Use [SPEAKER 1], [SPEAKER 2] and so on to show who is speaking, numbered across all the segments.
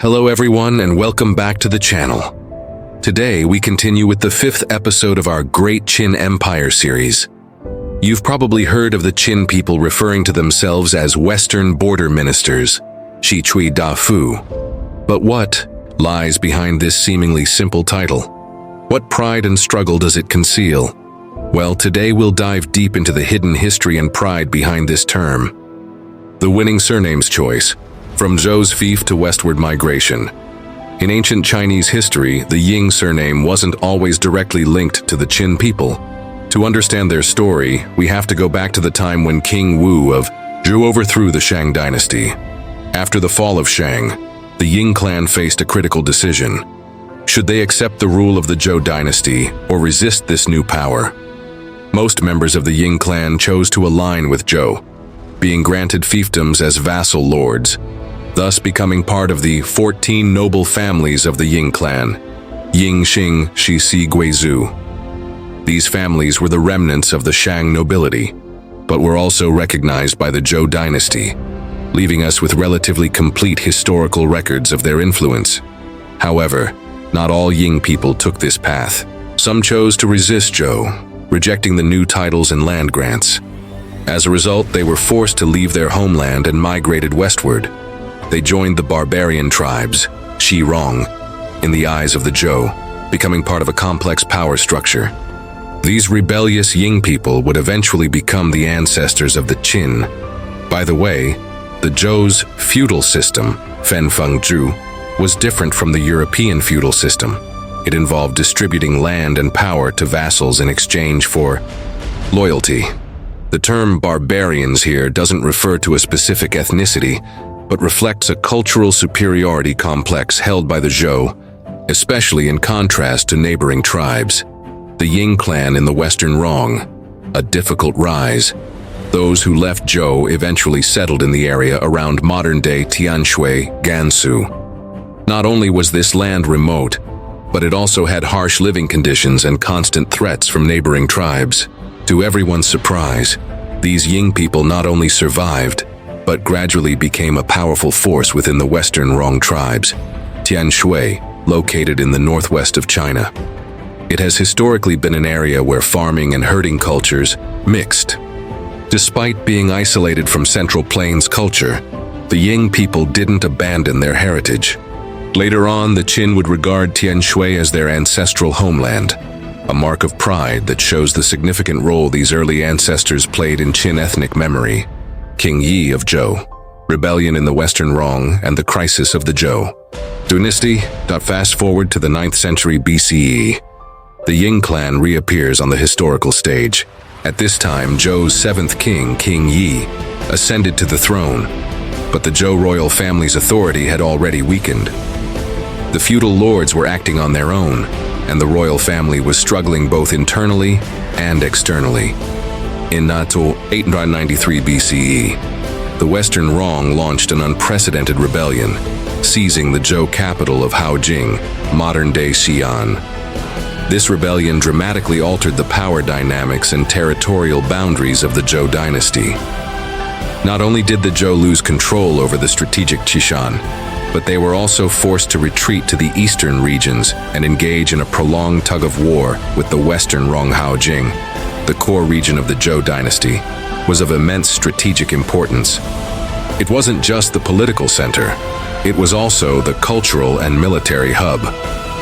[SPEAKER 1] Hello everyone and welcome back to the channel. Today we continue with the 5th episode of our Great Qin Empire series. You've probably heard of the Qin people referring to themselves as Western Border Ministers, Shi Chui Da Fu. But what lies behind this seemingly simple title? What pride and struggle does it conceal? Well, today we'll dive deep into the hidden history and pride behind this term. The winning surname's choice, from Zhou's fief to westward migration. In ancient Chinese history, the Ying surname wasn't always directly linked to the Qin people. To understand their story, we have to go back to the time when King Wu of Zhou overthrew the Shang dynasty. After the fall of Shang, the Ying clan faced a critical decision. Should they accept the rule of the Zhou dynasty or resist this new power? Most members of the Ying clan chose to align with Zhou, being granted fiefdoms as vassal lords, thus becoming part of the 14 noble families of the Ying clan, Ying Xing Shi Si Guizhu. These families were the remnants of the Shang nobility, but were also recognized by the Zhou dynasty, leaving us with relatively complete historical records of their influence. However, not all Ying people took this path. Some chose to resist Zhou, rejecting the new titles and land grants. As a result, they were forced to leave their homeland and migrated westward. They joined the barbarian tribes, Shi Rong, in the eyes of the Zhou, becoming part of a complex power structure. These rebellious Ying people would eventually become the ancestors of the Qin. By the way, the Zhou's feudal system, Fen Feng Zhu, was different from the European feudal system. It involved distributing land and power to vassals in exchange for loyalty. The term barbarians here doesn't refer to a specific ethnicity, but reflects a cultural superiority complex held by the Zhou, especially in contrast to neighboring tribes. The Ying clan in the Western Rong, a difficult rise. Those who left Zhou eventually settled in the area around modern-day Tianshui, Gansu. Not only was this land remote, but it also had harsh living conditions and constant threats from neighboring tribes. To everyone's surprise, these Ying people not only survived, but gradually became a powerful force within the Western Rong tribes, Tianshui, located in the northwest of China. It has historically been an area where farming and herding cultures mixed. Despite being isolated from Central Plains culture, the Ying people didn't abandon their heritage. Later on, the Qin would regard Tianshui as their ancestral homeland, a mark of pride that shows the significant role these early ancestors played in Qin ethnic memory. King Yi of Zhou, rebellion in the Western Rong, and the crisis of the Zhou dynasty. Fast forward to the 9th century BCE. The Ying clan reappears on the historical stage. At this time, Zhou's 7th king, King Yi, ascended to the throne, but the Zhou royal family's authority had already weakened. The feudal lords were acting on their own, and the royal family was struggling both internally and externally. In 893 BCE, the Western Rong launched an unprecedented rebellion, seizing the Zhou capital of Haojing, modern-day Xi'an. This rebellion dramatically altered the power dynamics and territorial boundaries of the Zhou dynasty. Not only did the Zhou lose control over the strategic Qishan, but they were also forced to retreat to the eastern regions and engage in a prolonged tug-of-war with the Western Rong Haojing. The core region of the Zhou dynasty was of immense strategic importance. It wasn't just the political center, it was also the cultural and military hub.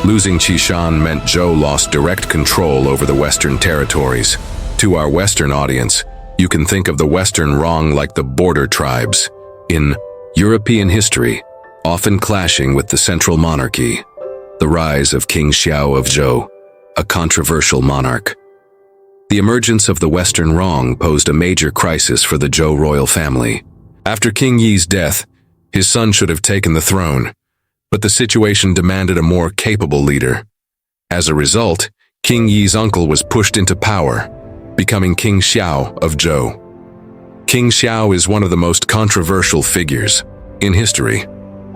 [SPEAKER 1] Losing Qishan meant Zhou lost direct control over the western territories. To our Western audience, you can think of the Western Rong like the border tribes in European history, often clashing with the central monarchy. The rise of King Xiao of Zhou, a controversial monarch. The emergence of the Western Rong posed a major crisis for the Zhou royal family. After King Yi's death, his son should have taken the throne, but the situation demanded a more capable leader. As a result, King Yi's uncle was pushed into power, becoming King Xiao of Zhou. King Xiao is one of the most controversial figures in history.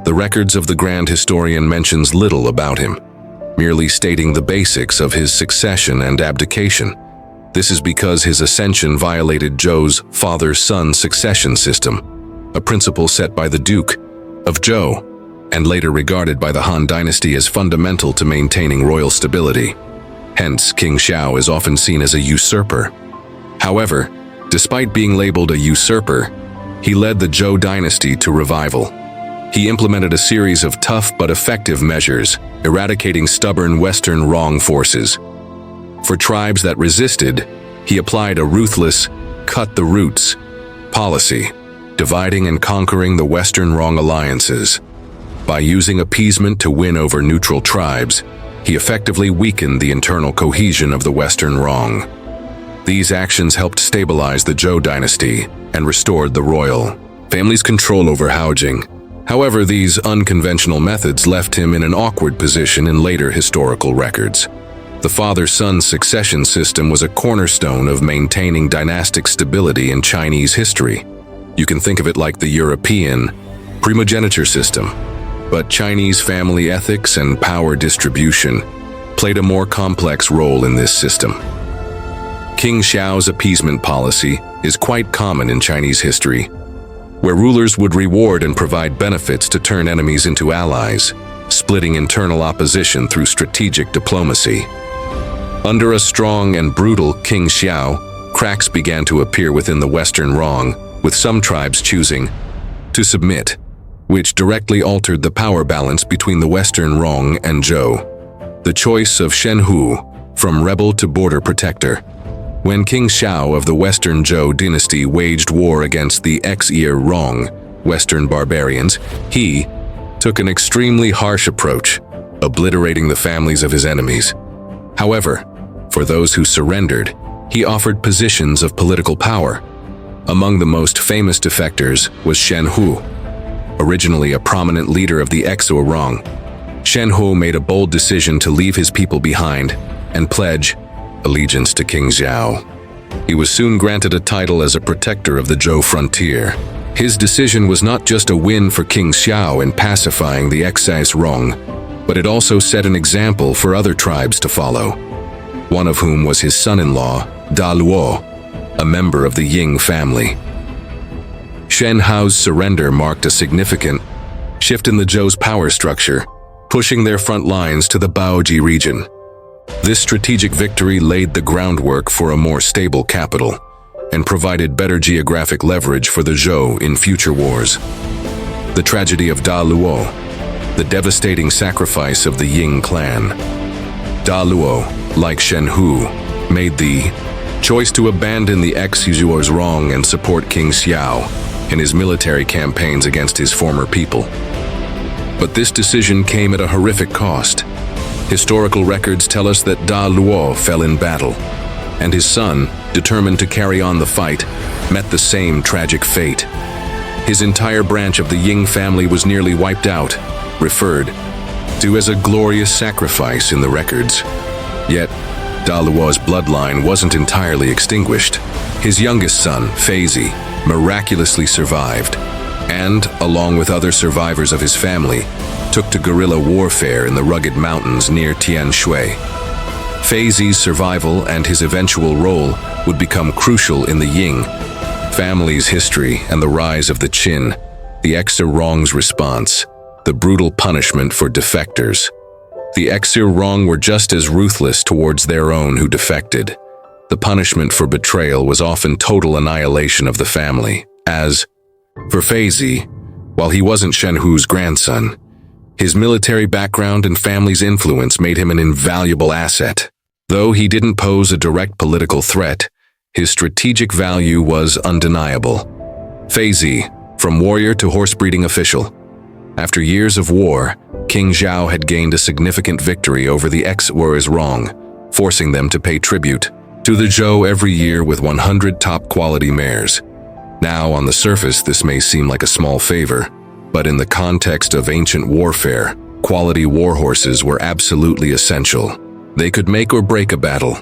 [SPEAKER 1] The records of the grand historian mentions little about him, merely stating the basics of his succession and abdication. This is because his ascension violated Zhou's father-son succession system, a principle set by the Duke of Zhou and later regarded by the Han dynasty as fundamental to maintaining royal stability. Hence, King Zhou is often seen as a usurper. However, despite being labeled a usurper, he led the Zhou dynasty to revival. He implemented a series of tough but effective measures, eradicating stubborn Western wrong forces. For tribes that resisted, he applied a ruthless, cut-the-roots policy, dividing and conquering the Western wrong alliances. By using appeasement to win over neutral tribes, he effectively weakened the internal cohesion of the Western wrong. These actions helped stabilize the Zhou dynasty and restored the royal family's control over Haojing. However, these unconventional methods left him in an awkward position in later historical records. The father-son succession system was a cornerstone of maintaining dynastic stability in Chinese history. You can think of it like the European primogeniture system, but Chinese family ethics and power distribution played a more complex role in this system. King Zhou's appeasement policy is quite common in Chinese history, where rulers would reward and provide benefits to turn enemies into allies, splitting internal opposition through strategic diplomacy. Under a strong and brutal King Zhou, cracks began to appear within the Western wrong, with some tribes choosing to submit, which directly altered the power balance between the Western wrong and Zhou. The choice of Shen Hu, from rebel to border protector. When King Zhou of the Western Zhou dynasty waged war against the ex-wrong Western barbarians, he took an extremely harsh approach, obliterating the families of his enemies. However, for those who surrendered, he offered positions of political power. Among the most famous defectors was Shen Hu. Originally a prominent leader of the ex-wrong, Shen Hu made a bold decision to leave his people behind and pledge allegiance to King Zhou. He was soon granted a title as a protector of the Zhou frontier. His decision was not just a win for King Zhou in pacifying the ex-wrong, but it also set an example for other tribes to follow, one of whom was his son-in-law, Da Luo, a member of the Ying family. Shen Hu's surrender marked a significant shift in the Zhou's power structure, pushing their front lines to the Baoji region. This strategic victory laid the groundwork for a more stable capital and provided better geographic leverage for the Zhou in future wars. The tragedy of Da Luo, the devastating sacrifice of the Ying clan. Da Luo, like Shen Hu, made the choice to abandon the ex-Zhuo's wrong and support King Xiao in his military campaigns against his former people. But this decision came at a horrific cost. Historical records tell us that Da Luo fell in battle, and his son, determined to carry on the fight, met the same tragic fate. His entire branch of the Ying family was nearly wiped out, referred to as a glorious sacrifice in the records. Yet, Da Luo's bloodline wasn't entirely extinguished. His youngest son, Feizi, miraculously survived, and, along with other survivors of his family, took to guerrilla warfare in the rugged mountains near Tianshui. Feizi's survival and his eventual role would become crucial in the Ying family's history and the rise of the Qin, the ex-wrong's response, the brutal punishment for defectors. The ex-wrong were just as ruthless towards their own who defected. The punishment for betrayal was often total annihilation of the family, as, for Feizi, while he wasn't Shen Hu's grandson, his military background and family's influence made him an invaluable asset. Though he didn't pose a direct political threat, his strategic value was undeniable. Feizi, from warrior to horse-breeding official. After years of war, King Zhou had gained a significant victory over the ex-wrong, forcing them to pay tribute to the Zhou every year with 100 top-quality mares. Now, on the surface, this may seem like a small favor, but in the context of ancient warfare, quality war horses were absolutely essential. They could make or break a battle,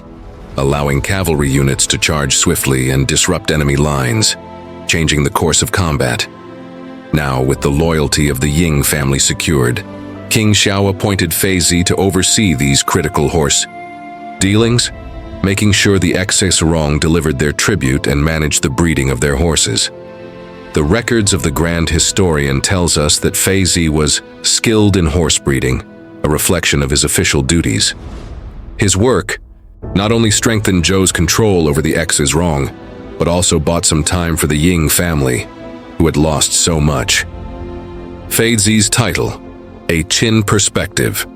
[SPEAKER 1] allowing cavalry units to charge swiftly and disrupt enemy lines, changing the course of combat. Now, with the loyalty of the Ying family secured, King Zhou appointed Feizi to oversee these critical horse dealings, making sure the ex-wrong delivered their tribute and managed the breeding of their horses. The records of the grand historian tells us that Feizi was skilled in horse breeding, a reflection of his official duties. His work not only strengthened Zhou's control over the X's-Rong, but also bought some time for the Ying family, who had lost so much. Feizi's title, a Qin perspective.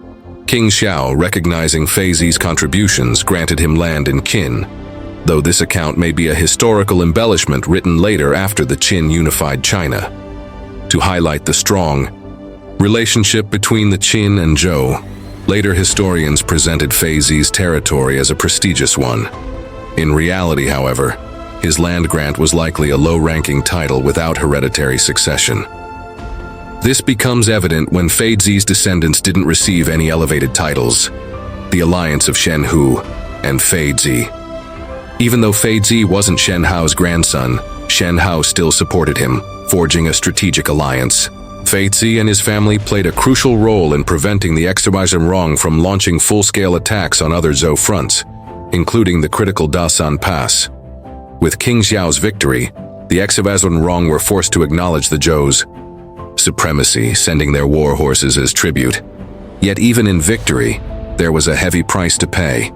[SPEAKER 1] King Xiao, recognizing Feizi's contributions, granted him land in Qin, though this account may be a historical embellishment written later after the Qin unified China. To highlight the strong relationship between the Qin and Zhou, later historians presented Feizi's territory as a prestigious one. In reality, however, his land grant was likely a low-ranking title without hereditary succession. This becomes evident when Feizi's descendants didn't receive any elevated titles, the alliance of Shen Hu and Feizi. Even though Feizi wasn't Shen Hao's grandson, Shen Hao still supported him, forging a strategic alliance. Feizi and his family played a crucial role in preventing the Xizang from launching full-scale attacks on other Zhou fronts, including the critical Dasan Pass. With King Xiao's victory, the Xizang were forced to acknowledge the Zhou's supremacy, sending their war horses as tribute. Yet even in victory, there was a heavy price to pay.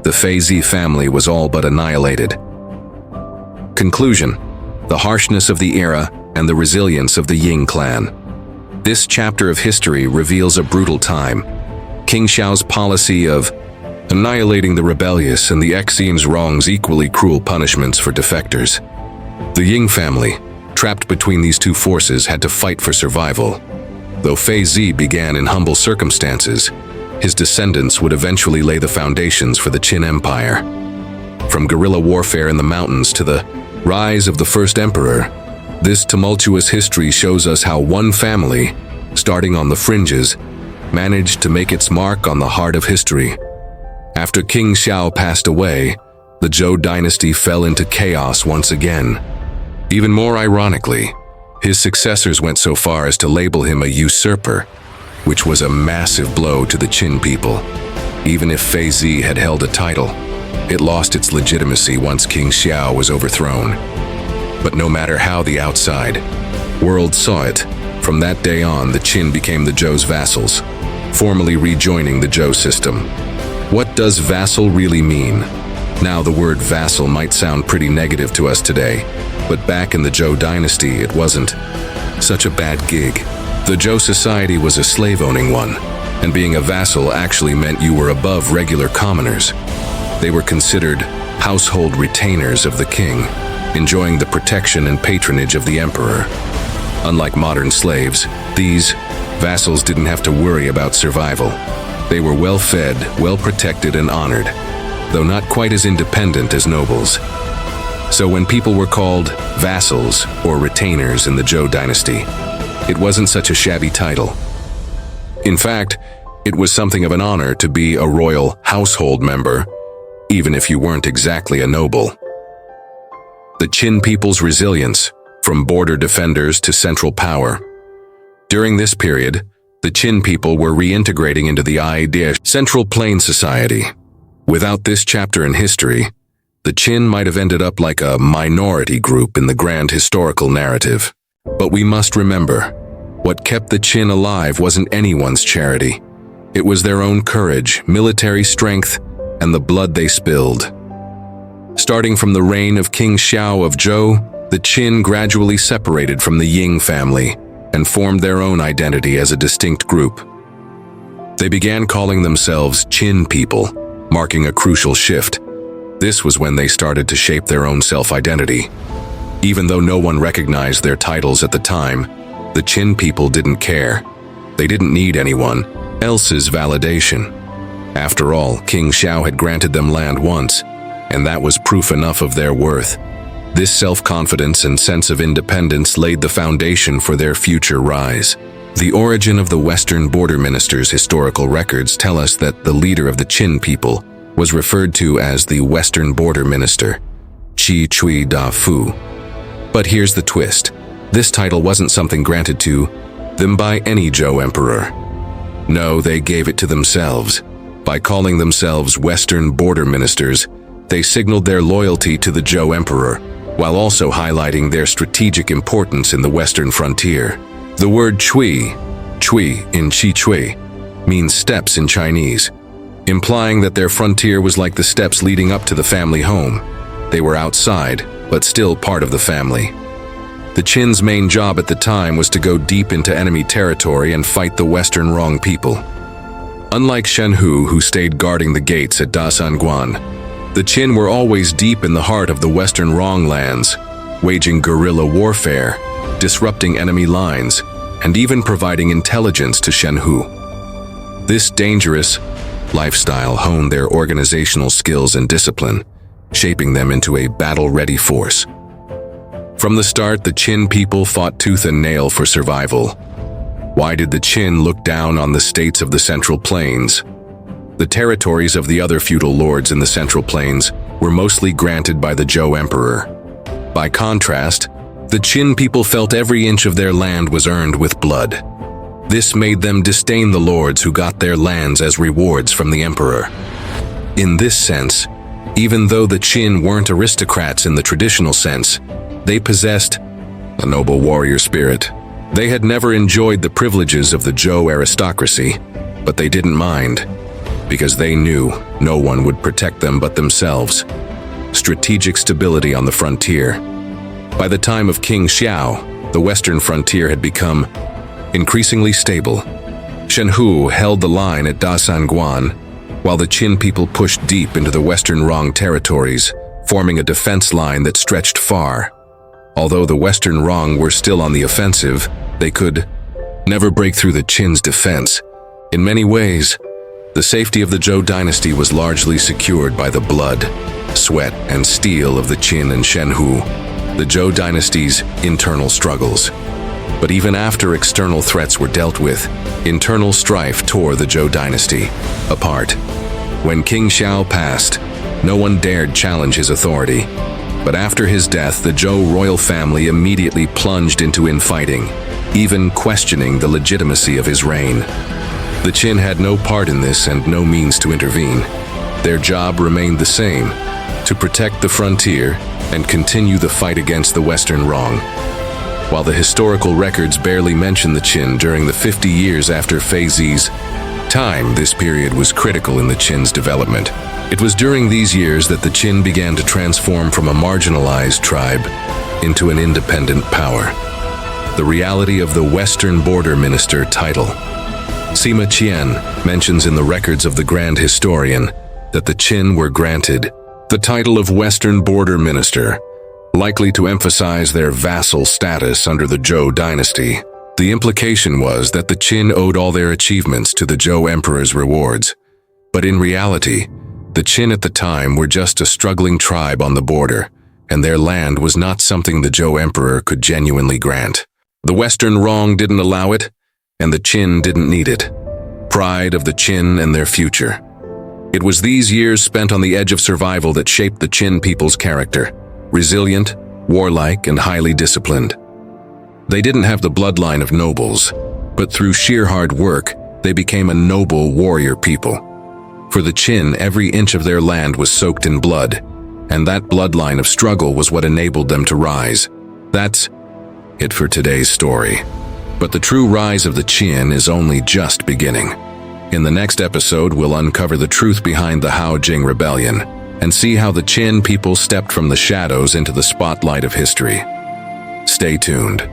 [SPEAKER 1] The Feizi family was all but annihilated. Conclusion: the harshness of the era and the resilience of the Ying clan. This chapter of history reveals a brutal time. King Xiao's policy of annihilating the rebellious and the Xizang's equally cruel punishments for defectors. The Ying family, trapped between these two forces, had to fight for survival. Though Feizi began in humble circumstances, his descendants would eventually lay the foundations for the Qin Empire. From guerrilla warfare in the mountains to the rise of the first emperor, this tumultuous history shows us how one family, starting on the fringes, managed to make its mark on the heart of history. After King Xiao passed away, the Zhou dynasty fell into chaos once again. Even more ironically, his successors went so far as to label him a usurper, which was a massive blow to the Qin people. Even if Feizi had held a title, it lost its legitimacy once King Xiao was overthrown. But no matter how the outside world saw it, from that day on the Qin became the Zhou's vassals, formally rejoining the Zhou system. What does vassal really mean? Now, the word vassal might sound pretty negative to us today, but back in the Zhou dynasty it wasn't such a bad gig. The Zhou society was a slave-owning one, and being a vassal actually meant you were above regular commoners. They were considered household retainers of the king, enjoying the protection and patronage of the emperor. Unlike modern slaves, these vassals didn't have to worry about survival. They were well-fed, well-protected, and honored, though not quite as independent as nobles. So when people were called vassals or retainers in the Zhou dynasty, it wasn't such a shabby title. In fact, it was something of an honor to be a royal household member, even if you weren't exactly a noble. The Qin people's resilience, from border defenders to central power. During this period, the Qin people were reintegrating into the Central Plain society. Without this chapter in history, the Qin might have ended up like a minority group in the grand historical narrative. But we must remember, what kept the Qin alive wasn't anyone's charity. It was their own courage, military strength, and the blood they spilled. Starting from the reign of King Xiao of Zhou, the Qin gradually separated from the Ying family and formed their own identity as a distinct group. They began calling themselves Qin people, marking a crucial shift. This was when they started to shape their own self-identity. Even though no one recognized their titles at the time, the Qin people didn't care. They didn't need anyone else's validation. After all, King Xiao had granted them land once, and that was proof enough of their worth. This self-confidence and sense of independence laid the foundation for their future rise. The origin of the Western border minister's historical records tell us that the leader of the Qin people was referred to as the Western border minister, Qi Chui Da Fu. But here's the twist. This title wasn't something granted to them by any Zhou emperor. No, they gave it to themselves. By calling themselves Western border ministers, they signaled their loyalty to the Zhou emperor, while also highlighting their strategic importance in the western frontier. The word chui in Qi Chui, means steps in Chinese, implying that their frontier was like the steps leading up to the family home. They were outside, but still part of the family. The Qin's main job at the time was to go deep into enemy territory and fight the Western Rong people. Unlike Shen Hu, who stayed guarding the gates at Dasanguan, the Qin were always deep in the heart of the Western Rong lands, waging guerrilla warfare, disrupting enemy lines, and even providing intelligence to Shen Hu. This dangerous lifestyle honed their organizational skills and discipline, shaping them into a battle-ready force. From the start, the Qin people fought tooth and nail for survival. Why did the Qin look down on the states of the Central Plains? The territories of the other feudal lords in the Central Plains were mostly granted by the Zhou Emperor. By contrast, the Qin people felt every inch of their land was earned with blood. This made them disdain the lords who got their lands as rewards from the emperor. In this sense, even though the Qin weren't aristocrats in the traditional sense, they possessed a noble warrior spirit. They had never enjoyed the privileges of the Zhou aristocracy, but they didn't mind, because they knew no one would protect them but themselves. Strategic stability on the frontier. By the time of King Xiao, the western frontier had become increasingly stable. Shen Hu held the line at Dasanguan, while the Qin people pushed deep into the western Rong territories, forming a defense line that stretched far. Although the western Rong were still on the offensive, they could never break through the Qin's defense. In many ways, the safety of the Zhou dynasty was largely secured by the blood, sweat, and steel of the Qin and Shen Hu, the Zhou dynasty's internal struggles. But even after external threats were dealt with, internal strife tore the Zhou dynasty apart. When King Xiao passed, no one dared challenge his authority. But after his death, the Zhou royal family immediately plunged into infighting, even questioning the legitimacy of his reign. The Qin had no part in this and no means to intervene. Their job remained the same, to protect the frontier and continue the fight against the Western Rong. While the historical records barely mention the Qin during the 50 years after Fei Zi's time, this period was critical in the Qin's development. It was during these years that the Qin began to transform from a marginalized tribe into an independent power. The reality of the Western Border Minister title. Sima Qian mentions in the records of the Grand Historian that the Qin were granted the title of Western Border Minister, likely to emphasize their vassal status under the Zhou dynasty. The implication was that the Qin owed all their achievements to the Zhou emperor's rewards. But in reality, the Qin at the time were just a struggling tribe on the border, and their land was not something the Zhou emperor could genuinely grant. The Western Rong didn't allow it, and the Qin didn't need it. Pride of the Qin and their future. It was these years spent on the edge of survival that shaped the Qin people's character. Resilient, warlike, and highly disciplined. They didn't have the bloodline of nobles, but through sheer hard work, they became a noble warrior people. For the Qin, every inch of their land was soaked in blood, and that bloodline of struggle was what enabled them to rise. That's it for today's story. But the true rise of the Qin is only just beginning. In the next episode, we'll uncover the truth behind the Hao Jing Rebellion, and see how the Qin people stepped from the shadows into the spotlight of history. Stay tuned.